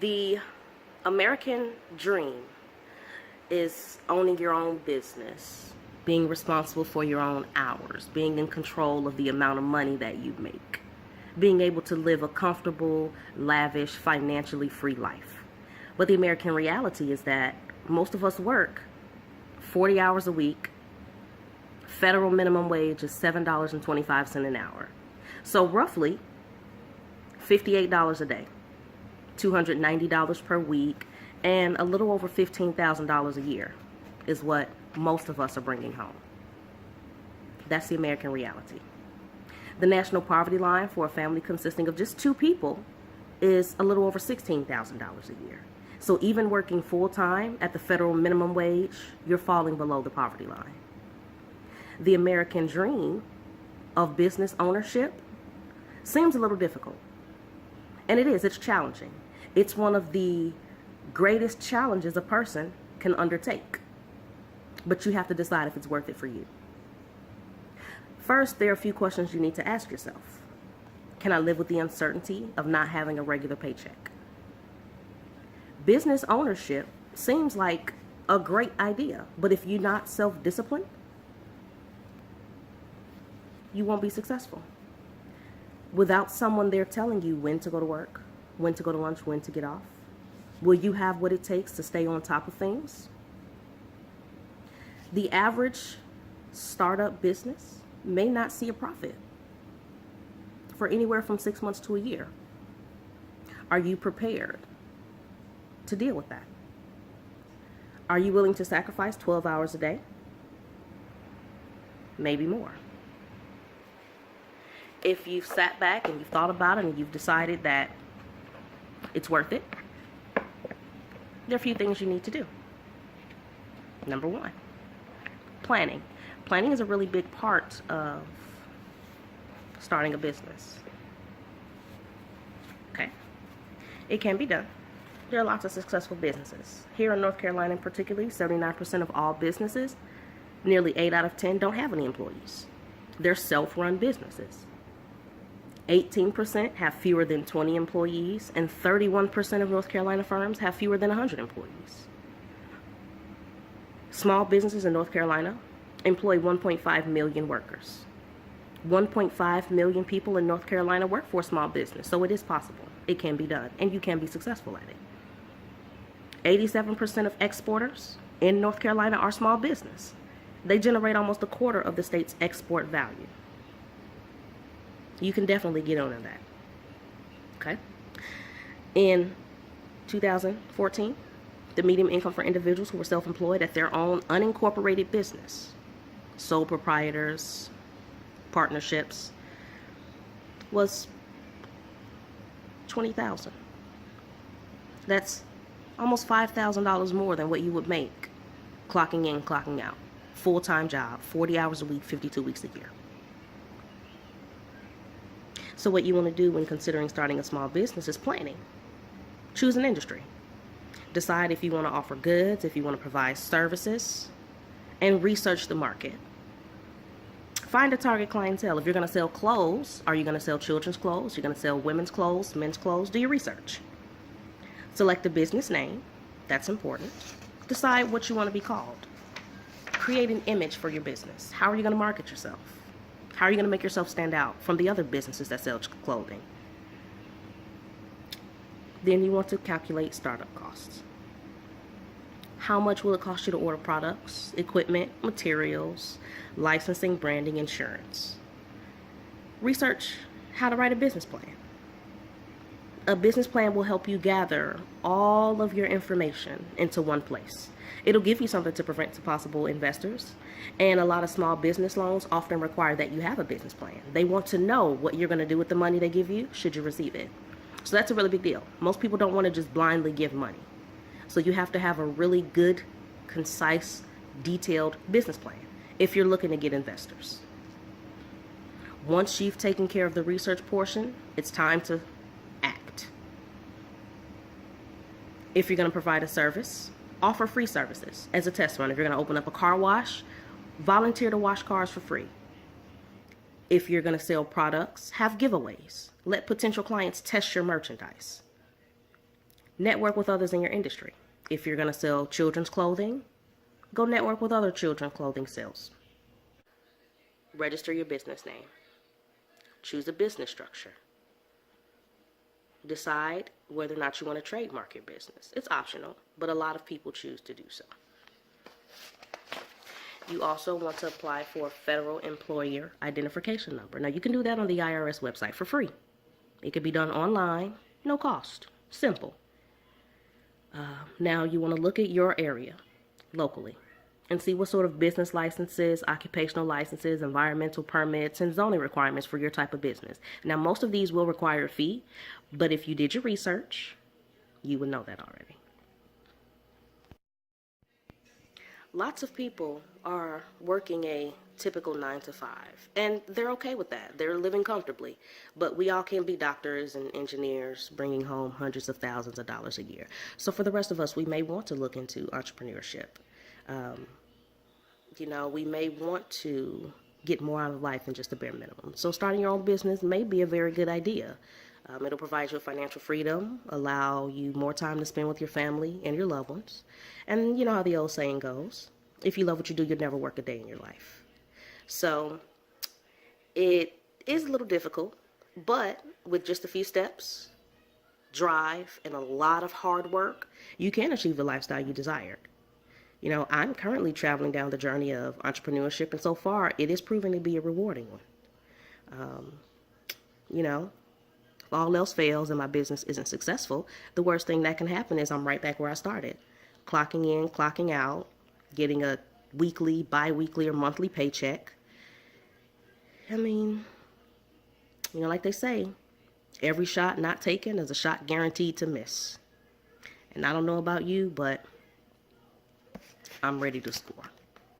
The American dream is owning your own business, being responsible for your own hours, being in control of the amount of money that you make, being able to live a comfortable, lavish, financially free life. But the American reality is that most of us work 40 hours a week. Federal minimum wage is $7.25 an hour. So roughly $58 a day, $290 per week, and a little over $15,000 a year is what most of us are bringing home. That's the American reality. The national poverty line for a family consisting of just two people is a little over $16,000 a year. So even working full-time at the federal minimum wage, you're falling below the poverty line. The American dream of business ownership seems a little difficult. And it is, it's challenging. It's one of the greatest challenges a person can undertake. But you have to decide if it's worth it for you. First, there are a few questions you need to ask yourself. Can I live with the uncertainty of not having a regular paycheck? Business ownership seems like a great idea, but if you're not self-disciplined, you won't be successful. Without someone there telling you when to go to work, when to go to lunch, when to get off, will you have what it takes to stay on top of things? The average startup business may not see a profit for anywhere from 6 months to a year. Are you prepared to deal with that? Are you willing to sacrifice 12 hours a day? Maybe more. If you've sat back and you've thought about it and you've decided that it's worth it, there are a few things you need to do. Number one, planning. Planning is a really big part of starting a business. Okay? It can be done. There are lots of successful businesses. Here in North Carolina in particular, 79% of all businesses, nearly 8 out of 10 don't have any employees. They're self-run businesses. 18% have fewer than 20 employees, and 31% of North Carolina firms have fewer than 100 employees. Small businesses in North Carolina employ 1.5 million workers. 1.5 million people in North Carolina work for a small business, so it is possible. It can be done, and you can be successful at it. 87% of exporters in North Carolina are small business. They generate almost a quarter of the state's export value. You can definitely get on that. Okay? In 2014, the median income for individuals who were self-employed at their own unincorporated business, sole proprietors, partnerships, was $20,000. That's almost $5,000 more than what you would make clocking in, clocking out. Full-time job, 40 hours a week, 52 weeks a year. So what you want to do when considering starting a small business is planning. Choose an industry. Decide if you want to offer goods, if you want to provide services, and research the market. Find a target clientele. If you're going to sell clothes, are you going to sell children's clothes? You're going to sell women's clothes, men's clothes? Do your research. Select a business name. That's important. Decide what you want to be called. Create an image for your business. How are you going to market yourself? How are you going to make yourself stand out from the other businesses that sell clothing? Then you want to calculate startup costs. How much will it cost you to order products, equipment, materials, licensing, branding, insurance? Research how to write a business plan. A business plan will help you gather all of your information into one place. It'll give you something to present to possible investors. And a lot of small business loans often require that you have a business plan. They want to know what you're going to do with the money they give you should you receive it. So that's a really big deal. Most people don't want to just blindly give money. So you have to have a really good, concise, detailed business plan if you're looking to get investors. Once you've taken care of the research portion, it's time to act. If you're going to provide a service, offer free services as a test run. If you're going to open up a car wash, volunteer to wash cars for free. If you're going to sell products, have giveaways. Let potential clients test your merchandise. Network with others in your industry. If you're going to sell children's clothing, go network with other children's clothing sales. Register your business name. Choose a business structure. Decide whether or not you want to trademark your business. It's optional, but a lot of people choose to do so. You also want to apply for a federal employer identification number. Now, you can do that on the IRS website for free. It can be done online, no cost, simple. Now, you want to look at your area locally and see what sort of business licenses, occupational licenses, environmental permits, and zoning requirements for your type of business. Now, most of these will require a fee, but if you did your research, you would know that already. Lots of people are working a typical 9 to 5, and they're okay with that. They're living comfortably, but we all can be doctors and engineers bringing home hundreds of thousands of dollars a year. So for the rest of us, we may want to look into entrepreneurship. We may want to get more out of life than just the bare minimum. So starting your own business may be a very good idea. It'll provide you with financial freedom, allow you more time to spend with your family and your loved ones. And you know how the old saying goes, if you love what you do, you'll never work a day in your life. So it is a little difficult, but with just a few steps, drive, and a lot of hard work, you can achieve the lifestyle you desired. I'm currently traveling down the journey of entrepreneurship, and so far it is proving to be a rewarding one. If all else fails and my business isn't successful, the worst thing that can happen is I'm right back where I started. Clocking in, clocking out, getting a weekly, bi-weekly, or monthly paycheck. Like they say, every shot not taken is a shot guaranteed to miss. And I don't know about you, but I'm ready to score.